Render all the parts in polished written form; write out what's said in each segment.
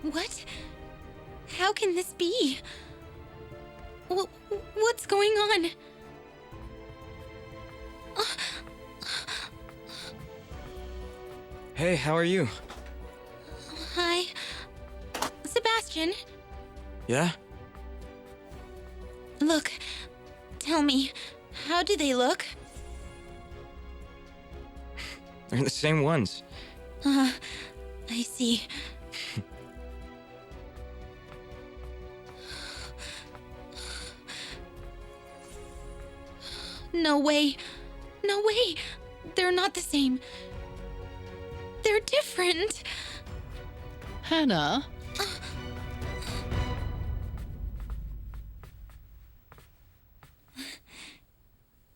What? How can this be? What's going on? Hey, how are you? Hi. Sebastian, Yeah? look. Tell me, how do they look? They're the same ones. I see. No way. No way. They're not the same. They're different. Hannah?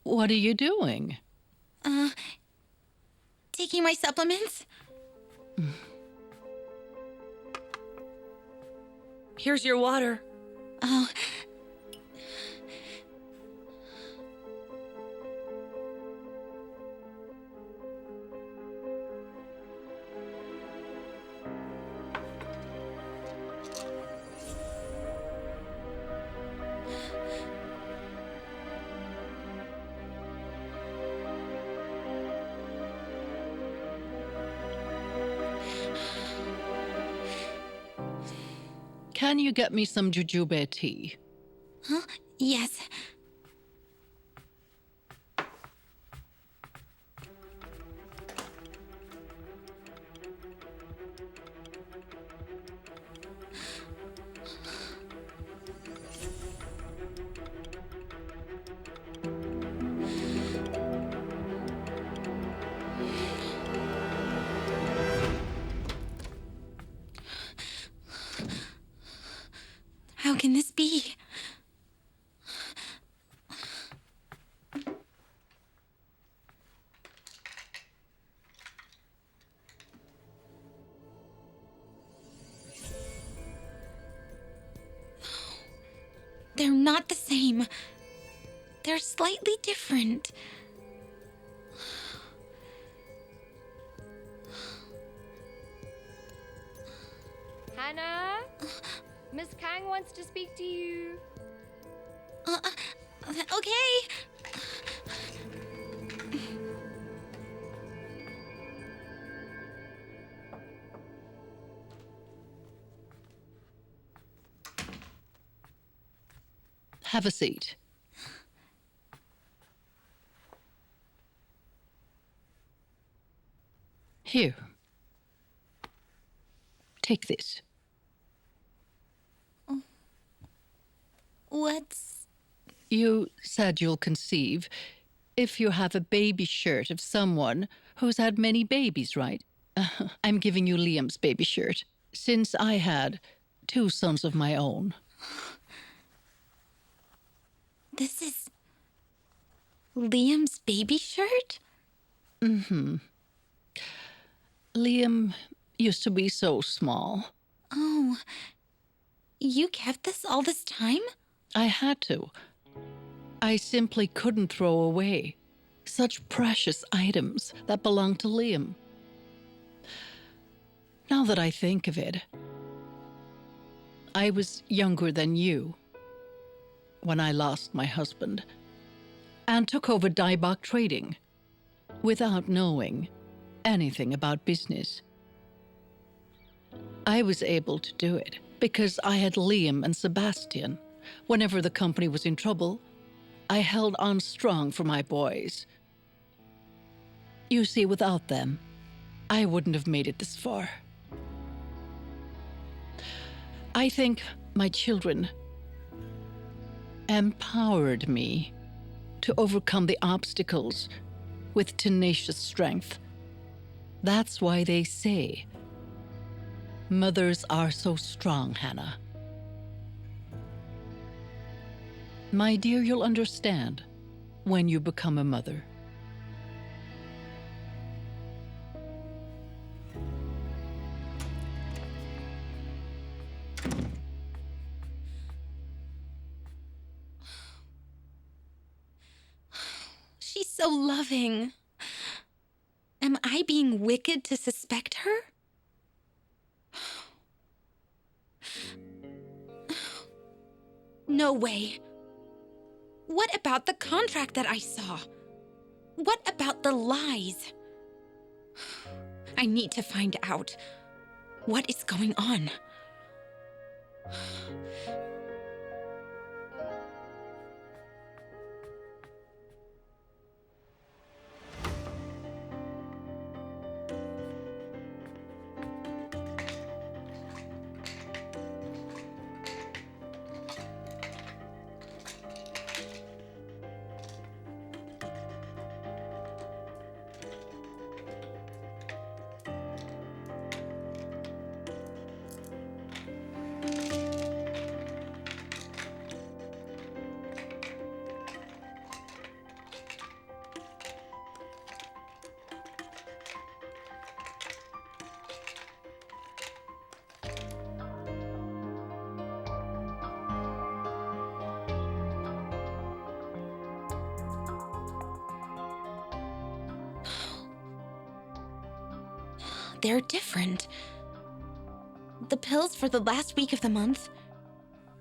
What are you doing? Taking my supplements? Here's your water. Oh. Can you get me some jujube tea? Huh? Yes. How can this be? They're not the same. They're slightly different. Hannah? Miss Kang wants to speak to you. Okay. Have a seat. Here. Take this. What's... You said you'll conceive if you have a baby shirt of someone who's had many babies, right? I'm giving you Liam's baby shirt, since I had 2 sons of my own. This is... Liam's baby shirt? Mm-hmm. Liam used to be so small. Oh. You kept this all this time? I had to. I simply couldn't throw away such precious items that belonged to Liam. Now that I think of it, I was younger than you when I lost my husband and took over Daibak Trading without knowing anything about business. I was able to do it because I had Liam and Sebastian. Whenever the company was in trouble, I held on strong for my boys. You see, without them, I wouldn't have made it this far. I think my children empowered me to overcome the obstacles with tenacious strength. That's why they say mothers are so strong, Hannah. My dear, you'll understand when you become a mother. She's so loving. Am I being wicked to suspect her? No way. What about the contract that I saw? What about the lies? I need to find out what is going on. They're different. The pills for the last week of the month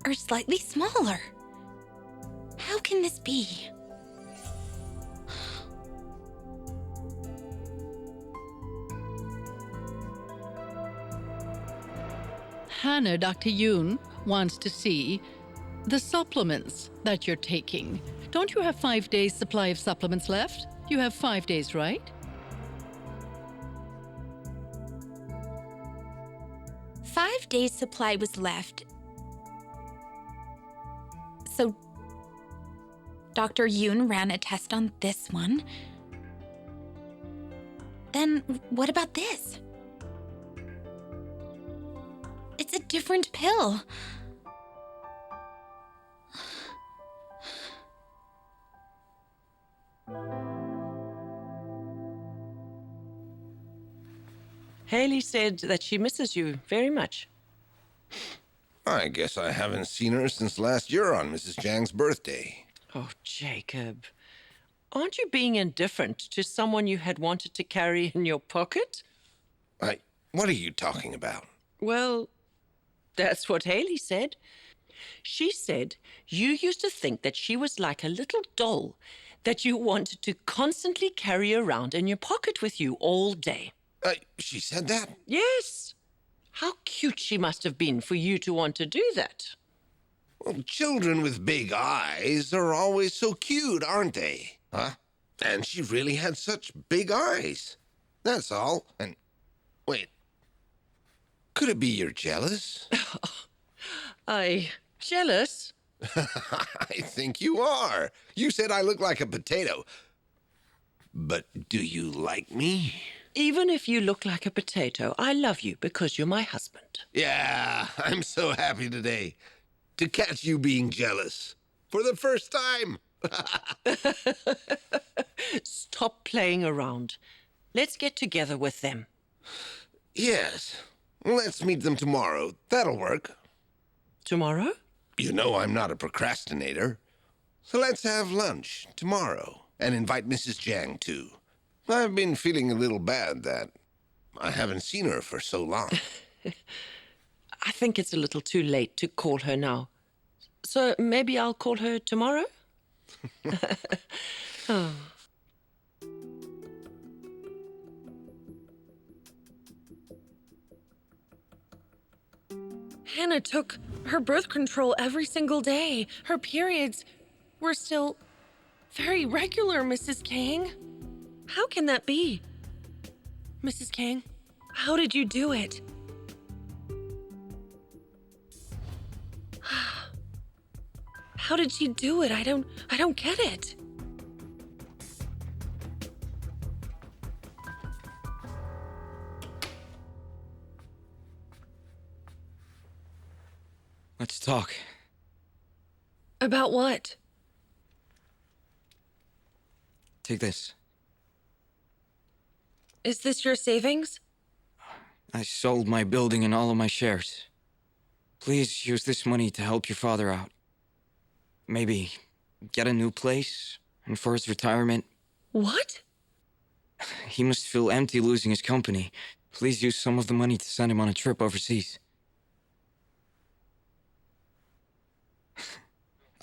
are slightly smaller. How can this be? Hannah, Dr. Yoon wants to see the supplements that you're taking. Don't you have 5 days' supply of supplements left? You have 5 days, right? 5 days' supply was left. So, Dr. Yoon ran a test on this one. Then, what about this? It's a different pill. Haley said that she misses you very much. I guess I haven't seen her since last year on Mrs. Jang's birthday. Oh, Jacob. Aren't you being indifferent to someone you had wanted to carry in your pocket? What are you talking about? Well, that's what Haley said. She said you used to think that she was like a little doll that you wanted to constantly carry around in your pocket with you all day. She said that? Yes. How cute she must have been for you to want to do that. Well, children with big eyes are always so cute, aren't they? Huh? And she really had such big eyes. That's all. And, wait. Could it be you're jealous? Jealous? I think you are. You said I look like a potato. But do you like me? Even if you look like a potato, I love you because you're my husband. Yeah, I'm so happy today to catch you being jealous for the first time. Stop playing around. Let's get together with them. Yes, let's meet them tomorrow. That'll work. Tomorrow? You know I'm not a procrastinator. So let's have lunch tomorrow and invite Mrs. Jang too. I've been feeling a little bad that I haven't seen her for so long. I think it's a little too late to call her now. So maybe I'll call her tomorrow? Oh. Hannah took her birth control every single day. Her periods were still very regular, Mrs. Kang. How can that be? Mrs. Kang, how did you do it? How did she do it? I don't get it. Let's talk. About what? Take this. Is this your savings? I sold my building and all of my shares. Please use this money to help your father out. Maybe get a new place, and for his retirement. What? He must feel empty losing his company. Please use some of the money to send him on a trip overseas.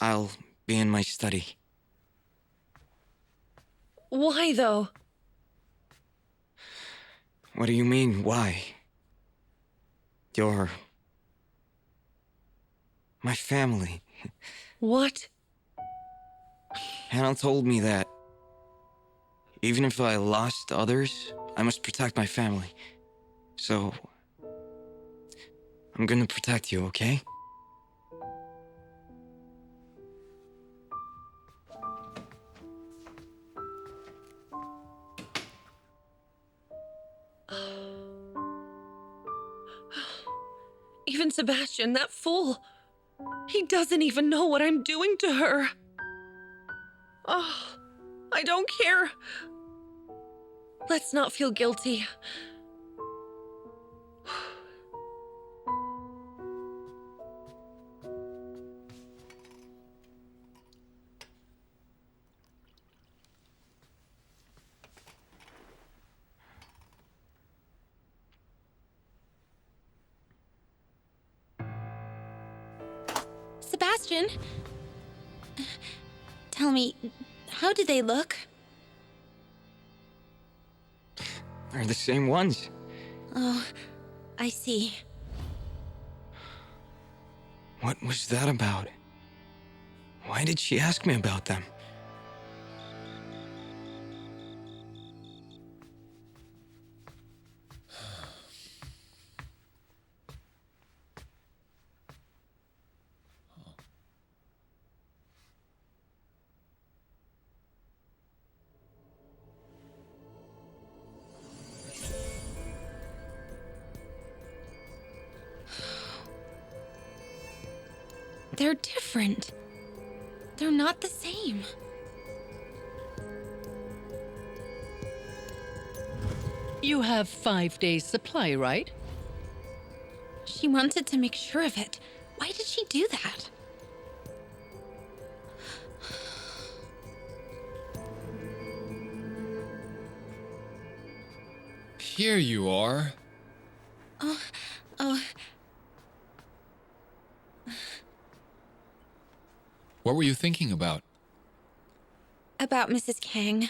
I'll be in my study. Why, though? What do you mean, why? You're... my family. What? Hannah told me that even if I lost others, I must protect my family. So... I'm gonna protect you, okay? Even Sebastian, that fool, he doesn't even know what I'm doing to her. Oh, I don't care. Let's not feel guilty. Sebastian, tell me, how do they look? They're the same ones. Oh, I see. What was that about? Why did she ask me about them? They're different. They're not the same. You have 5 days' supply, right? She wanted to make sure of it. Why did she do that? Here you are. Oh, What were you thinking about? about Mrs. Kang.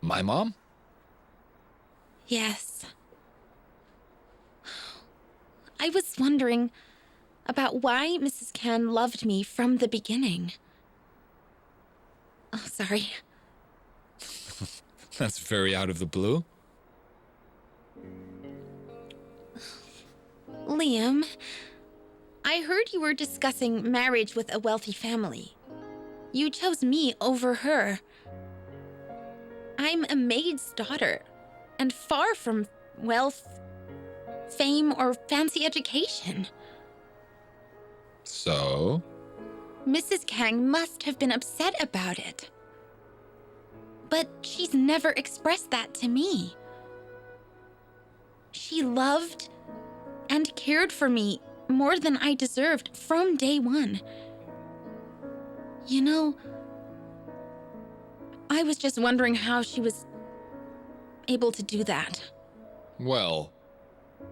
My mom? Yes. I was wondering about why Mrs. Kang loved me from the beginning. Oh, sorry. That's very out of the blue. Liam, I heard you were discussing marriage with a wealthy family. You chose me over her. I'm a maid's daughter, and far from wealth, fame, or fancy education. So? Mrs. Kang must have been upset about it. But she's never expressed that to me. She loved and cared for me more than I deserved from day one. You know, I was just wondering how she was able to do that. Well,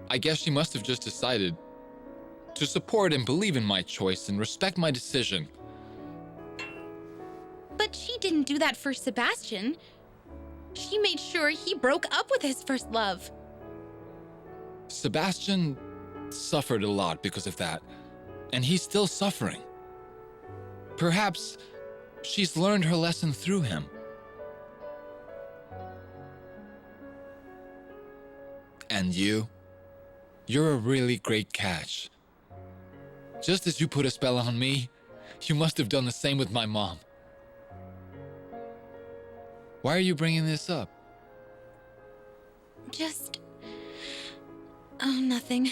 I guess she must have just decided to support and believe in my choice and respect my decision. But she didn't do that for Sebastian. She made sure he broke up with his first love. Sebastian suffered a lot because of that, and he's still suffering. Perhaps she's learned her lesson through him. And you're a really great catch. Just as you put a spell on me, you must have done the same with my mom. Why are you bringing this up? Just... oh, nothing.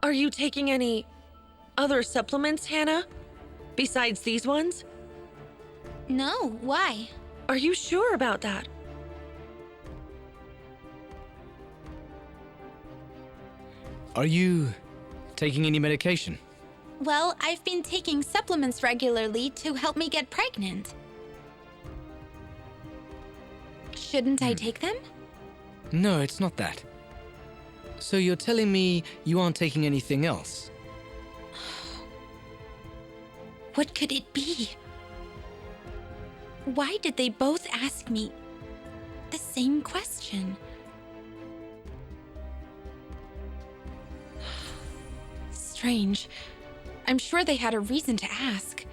Are you taking any other supplements, Hannah? Besides these ones? No, why? Are you sure about that? Are you taking any medication? Well, I've been taking supplements regularly to help me get pregnant. Shouldn't I take them? No, it's not that. So you're telling me you aren't taking anything else? What could it be? Why did they both ask me the same question? Strange. I'm sure they had a reason to ask.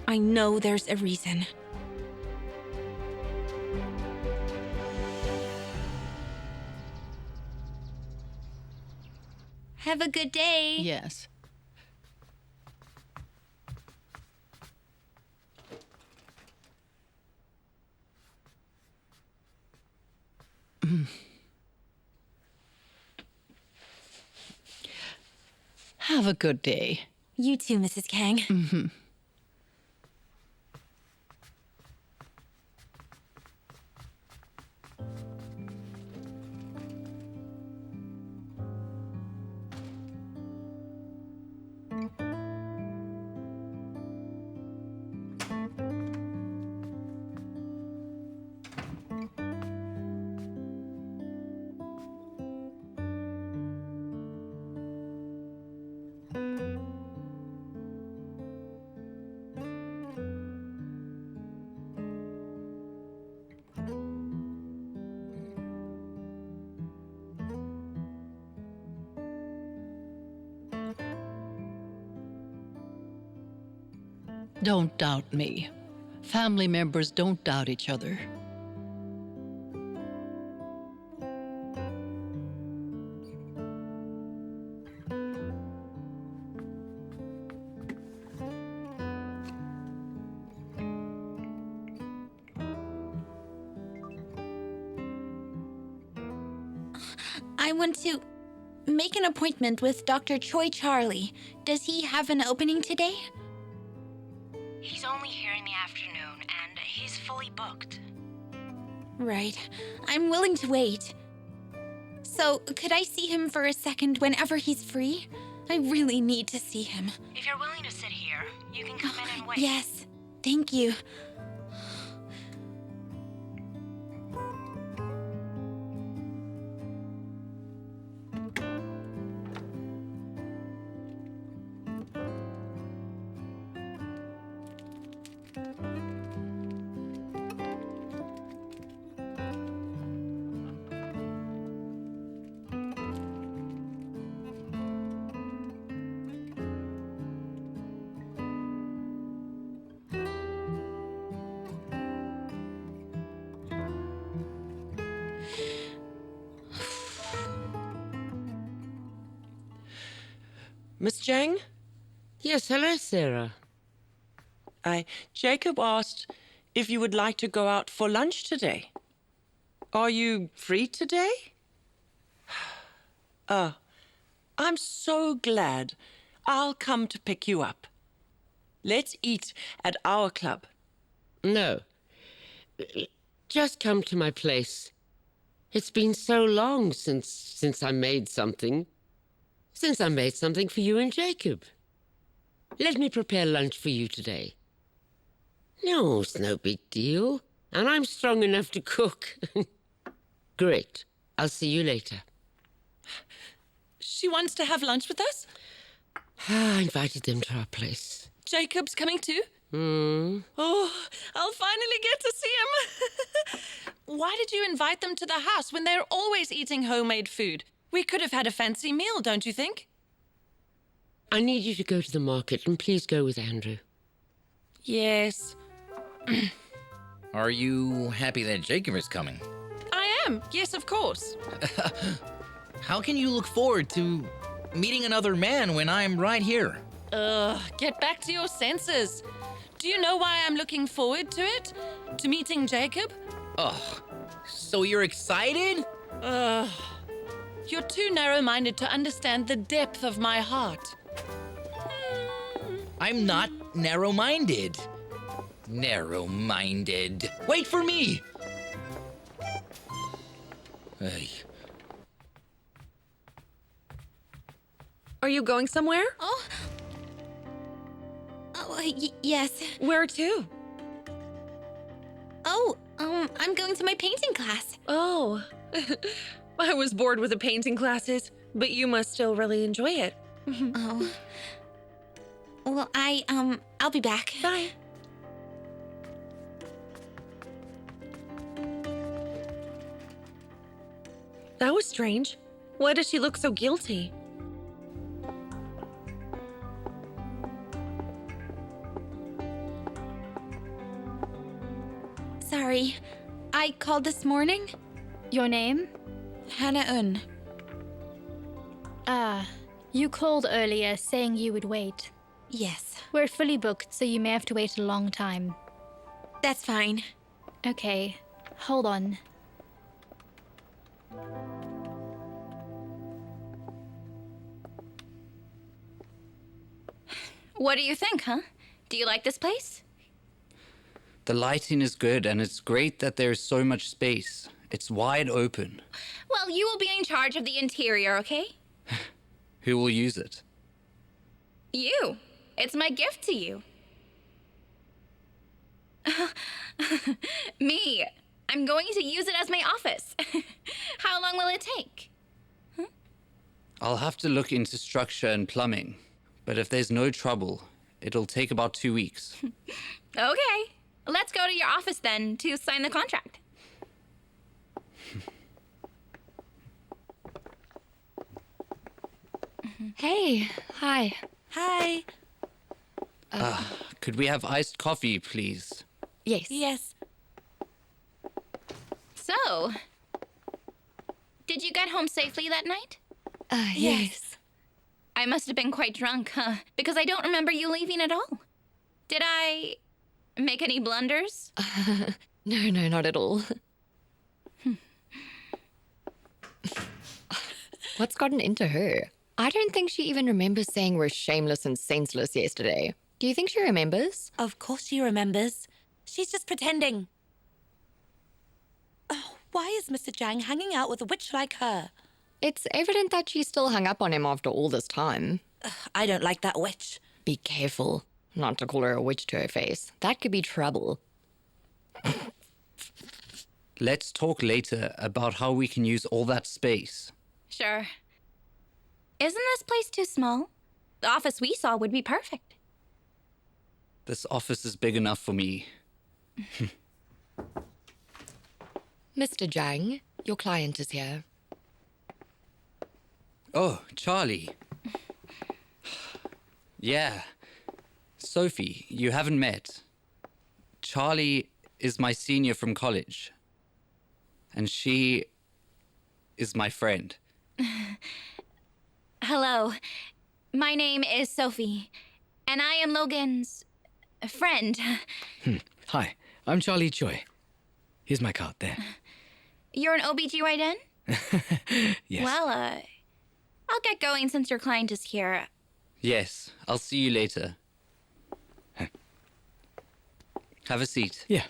I know there's a reason. Have a good day. Yes. Have a good day. You too, Mrs. Kang. Mm-hmm. Don't doubt me. Family members don't doubt each other. I want to make an appointment with Dr. Choi Charlie. Does he have an opening today? He's only here in the afternoon, and he's fully booked. Right. I'm willing to wait. So, could I see him for a second whenever he's free? I really need to see him. If you're willing to sit here, you can come in and wait. Yes. Thank you. Miss Jang? Yes, hello, Sarah. Jacob asked if you would like to go out for lunch today. Are you free today? I'm so glad. I'll come to pick you up. Let's eat at our club. No. Just come to my place. It's been so long since I made something. Since I made something for you and Jacob. Let me prepare lunch for you today. No, it's no big deal. And I'm strong enough to cook. Great. I'll see you later. She wants to have lunch with us? I invited them to our place. Jacob's coming too? Oh, I'll finally get to see him. Why did you invite them to the house when they're always eating homemade food? We could have had a fancy meal, don't you think? I need you to go to the market, and please go with Andrew. Yes. Are you happy that Jacob is coming? I am. Yes, of course. How can you look forward to meeting another man when I'm right here? Get back to your senses. Do you know why I'm looking forward to it? To meeting Jacob? Oh, so you're excited? You're too narrow-minded to understand the depth of my heart. I'm not narrow-minded. Narrow-minded. Wait for me! Hey. Are you going somewhere? Oh, yes. Where to? Oh, I'm going to my painting class. Oh. I was bored with the painting classes, but you must still really enjoy it. Oh. Well, I'll be back. Bye. That was strange. Why does she look so guilty? Sorry. I called this morning. Your name? Hannah Eun. Ah, you called earlier saying you would wait. Yes. We're fully booked, so you may have to wait a long time. That's fine. Okay, hold on. What do you think, huh? Do you like this place? The lighting is good, and it's great that there's so much space. It's wide open. Well, you will be in charge of the interior, okay? Who will use it? You. It's my gift to you. Me. I'm going to use it as my office. How long will it take? I'll have to look into structure and plumbing, but if there's no trouble, it'll take about 2 weeks. Okay. Let's go to your office then to sign the contract. Hey, hi. Hi. Could we have iced coffee, please? Yes. Yes. So, did you get home safely that night? Yes. I must have been quite drunk, huh? Because I don't remember you leaving at all. Did I make any blunders? No, not at all. What's gotten into her? I don't think she even remembers saying we're shameless and senseless yesterday. Do you think she remembers? Of course she remembers. She's just pretending. Oh, why is Mr. Jang hanging out with a witch like her? It's evident that she's still hung up on him after all this time. I don't like that witch. Be careful not to call her a witch to her face. That could be trouble. Let's talk later about how we can use all that space. Sure. Isn't this place too small? The office we saw would be perfect. This office is big enough for me. Mr. Jang, your client is here. Oh, Charlie. Yeah. Sophie, you haven't met. Charlie is my senior from college. And she is my friend. Hello. My name is Sophie. And I am Logan's friend. Hi, I'm Charlie Choi. Here's my card there. You're an OBGYN? Yes. Well, I'll get going since your client is here. Yes, I'll see you later. Have a seat. Yeah.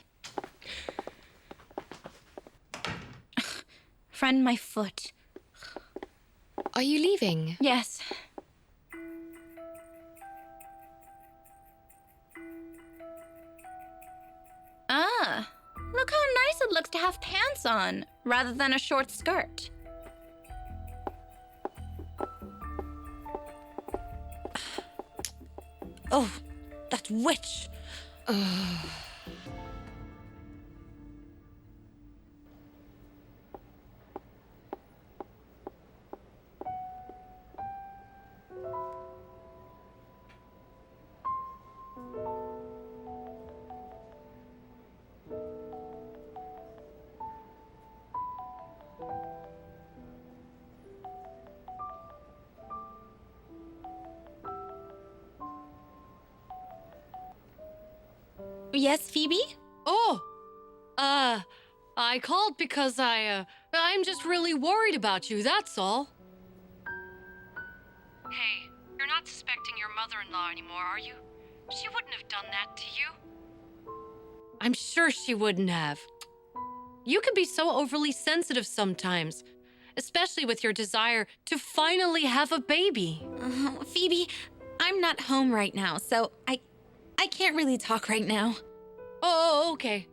befriend my foot. Are you leaving? Yes. Ah, look how nice it looks to have pants on, rather than a short skirt. Oh, that witch! Yes, Phoebe? Oh, I called because I'm just really worried about you, that's all. Hey, you're not suspecting your mother-in-law anymore, are you? She wouldn't have done that to you. I'm sure she wouldn't have. You can be so overly sensitive sometimes, especially with your desire to finally have a baby. Phoebe, I'm not home right now, so I can't really talk right now. Oh, okay.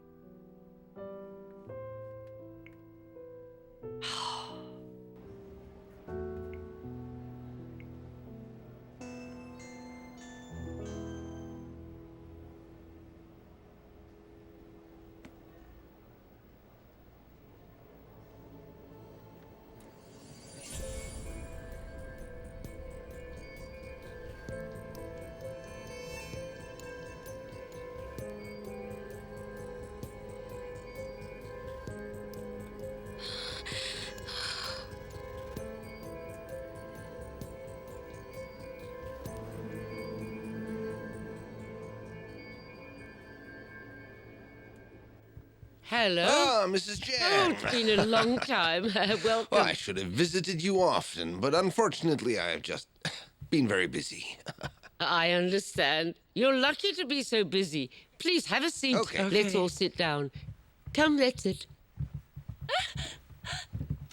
Hello. Ah, Mrs. Jan. Oh, it's been a long time. Welcome. Well, I should have visited you often, but unfortunately I've just been very busy. I understand. You're lucky to be so busy. Please have a seat. Okay. Let's all sit down. Come, let's sit.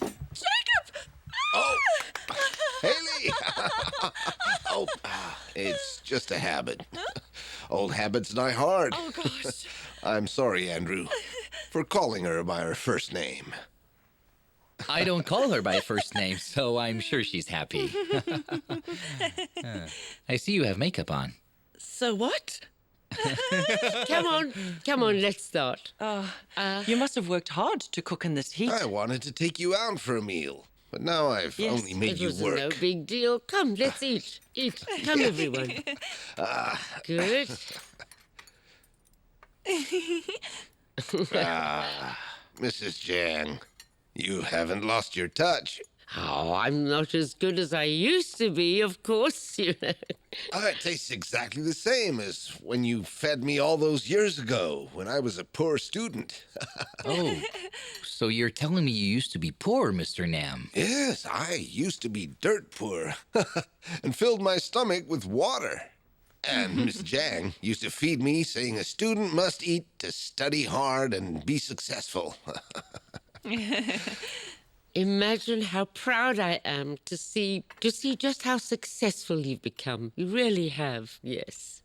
Jacob! Oh, Haley! Oh, it's just a habit. Old habits die hard. Oh, gosh. I'm sorry, Andrew, for calling her by her first name. I don't call her by first name, so I'm sure she's happy. I see you have makeup on. So what? Come on, let's start. You must have worked hard to cook in this heat. I wanted to take you out for a meal, but now I've Yes, only made It you was work. no big deal. Come, let's eat. Eat. Come, everyone. Good. Mrs. Jan, you haven't lost your touch. Oh, I'm not as good as I used to be, of course, you know. It tastes exactly the same as when you fed me all those years ago when I was a poor student. Oh, so you're telling me you used to be poor, Mr. Nam? Yes, I used to be dirt poor and filled my stomach with water. And Miss Jang used to feed me saying a student must eat to study hard and be successful. Imagine how proud I am to see just how successful you've become. You really have, yes.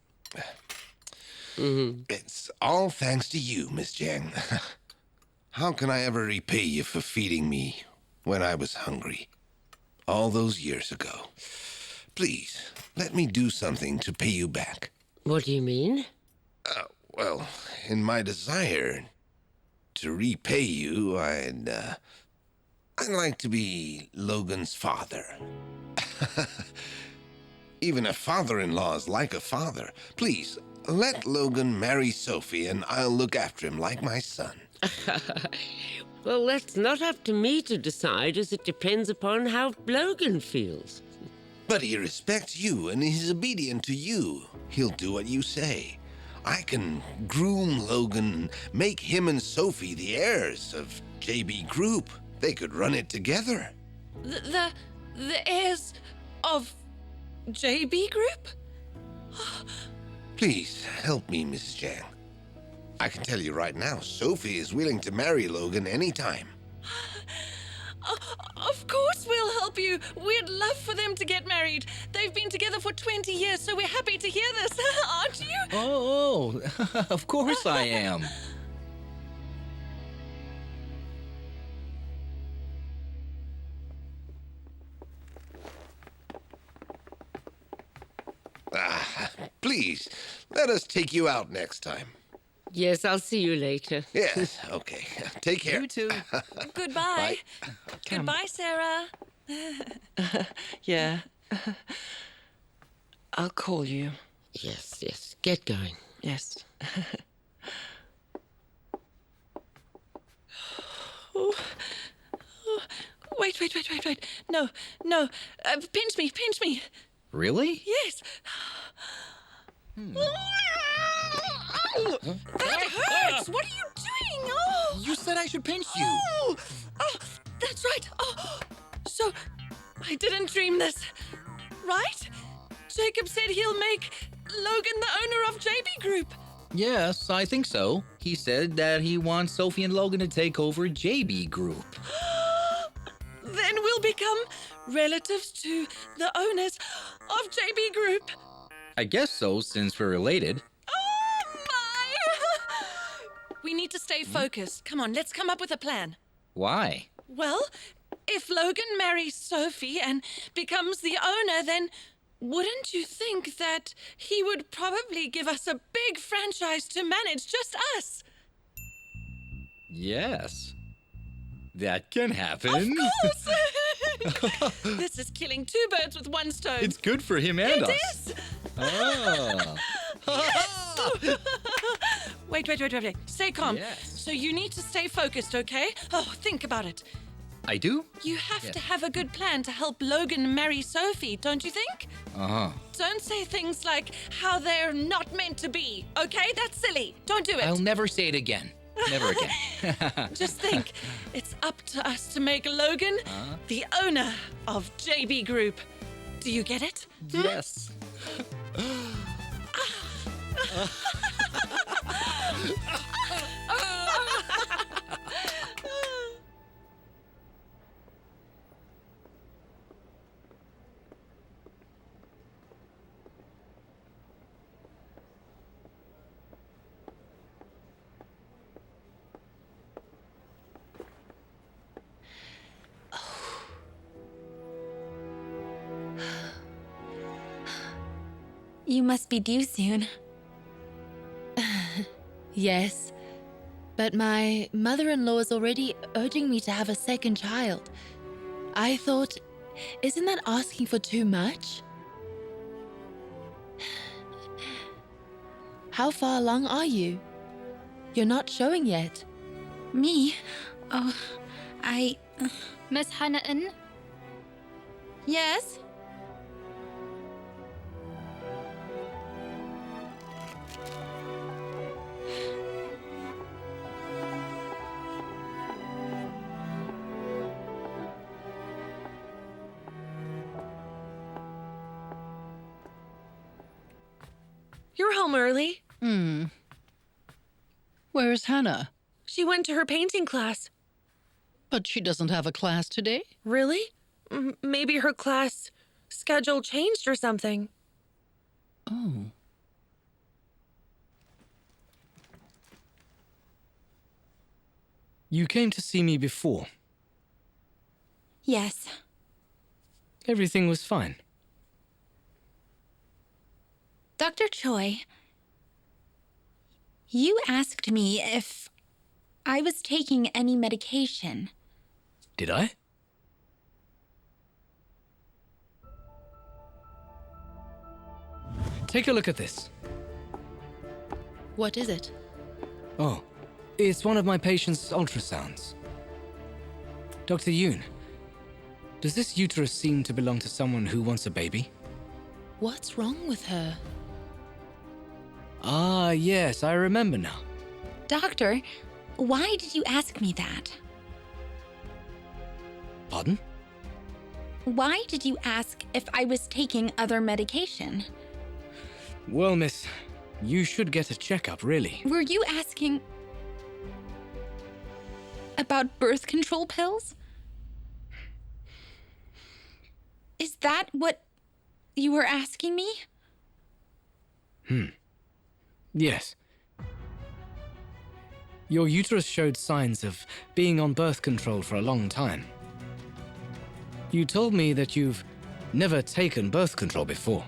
It's all thanks to you, Miss Jang. How can I ever repay you for feeding me when I was hungry all those years ago? Please, let me do something to pay you back. What do you mean? Well, in my desire to repay you, I'd like to be Logan's father. Even a father-in-law is like a father. Please, let Logan marry Sophie and I'll look after him like my son. Well, that's not up to me to decide, as it depends upon how Logan feels. But he respects you and he's obedient to you. He'll do what you say. I can groom Logan, make him and Sophie the heirs of JB Group. They could run it together. The heirs of JB Group? Please, help me, Mrs. Jang. I can tell you right now, Sophie is willing to marry Logan anytime. Of course we'll help you. We'd love for them to get married. They've been together for 20 years, so we're happy to hear this, aren't you? Oh, of course I am. Please, let us take you out next time. Yes, I'll see you later. Yes, okay. Take care. You too. Goodbye. Goodbye, Sarah. Yeah. I'll call you. Yes, yes. Get going. Yes. Wait. No. Pinch me. Really? Yes. That hurts! What are you doing? Oh! You said I should pinch you. Oh, that's right. Oh, so I didn't dream this, right? Jacob said he'll make Logan the owner of JB Group. Yes, I think so. He said that he wants Sophie and Logan to take over JB Group. Then we'll become relatives to the owners of JB Group. I guess so, since we're related. We need to stay focused. Come on, let's come up with a plan. Why? Well, if Logan marries Sophie and becomes the owner, then wouldn't you think that he would probably give us a big franchise to manage just us? Yes. That can happen. Of course! This is killing two birds with one stone. It's good for him and us. It is! Oh. Yes! Wait. Stay calm. Yes. So you need to stay focused, okay? Oh, think about it. I do? You have Yes. to have a good plan to help Logan marry Sophie, don't you think? Uh-huh. Don't say things like how they're not meant to be, okay? That's silly. Don't do it. I'll never say it again. Never again. Just think, it's up to us to make Logan the owner of JB Group. Do you get it? Yes. You must be due soon. Yes, but my mother-in-law is already urging me to have a second child. I thought, isn't that asking for too much? How far along are you? You're not showing yet. Me? Oh, Miss Hannah-in? Yes? You're home early. Where's Hannah? She went to her painting class. But she doesn't have a class today. Really? Maybe her class schedule changed or something. Oh. You came to see me before. Yes. Everything was fine. Dr. Choi, you asked me if I was taking any medication. Did I? Take a look at this. What is it? Oh, it's one of my patient's ultrasounds. Dr. Yoon, does this uterus seem to belong to someone who wants a baby? What's wrong with her? Ah, yes, I remember now. Doctor, why did you ask me that? Pardon? Why did you ask if I was taking other medication? Well, miss, you should get a checkup, really. Were you asking about birth control pills? that what you were asking me? Yes. Your uterus showed signs of being on birth control for a long time. You told me that you've never taken birth control before.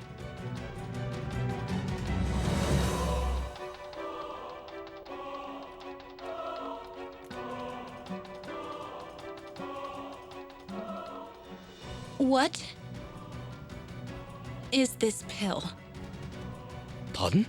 What is this pill? Pardon?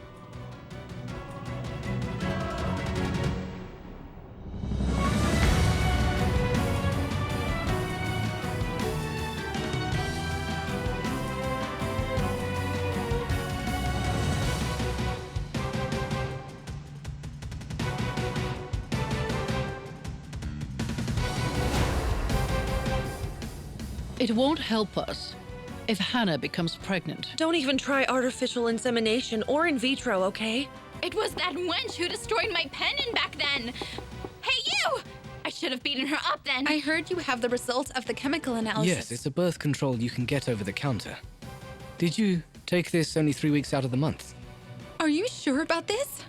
It won't help us if Hannah becomes pregnant. Don't even try artificial insemination or in vitro, okay? It was that wench who destroyed my pendant back then. Hey, you! I should have beaten her up then. I heard you have the results of the chemical analysis. Yes, it's a birth control you can get over the counter. Did you take this only 3 weeks out of the month? Are you sure about this?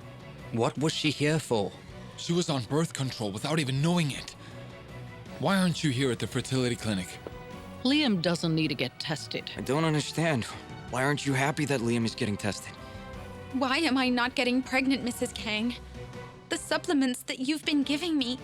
What was she here for? She was on birth control without even knowing it. Why aren't you here at the fertility clinic? Liam doesn't need to get tested. I don't understand. Why aren't you happy that Liam is getting tested? Why am I not getting pregnant, Mrs. Kang? The supplements that you've been giving me,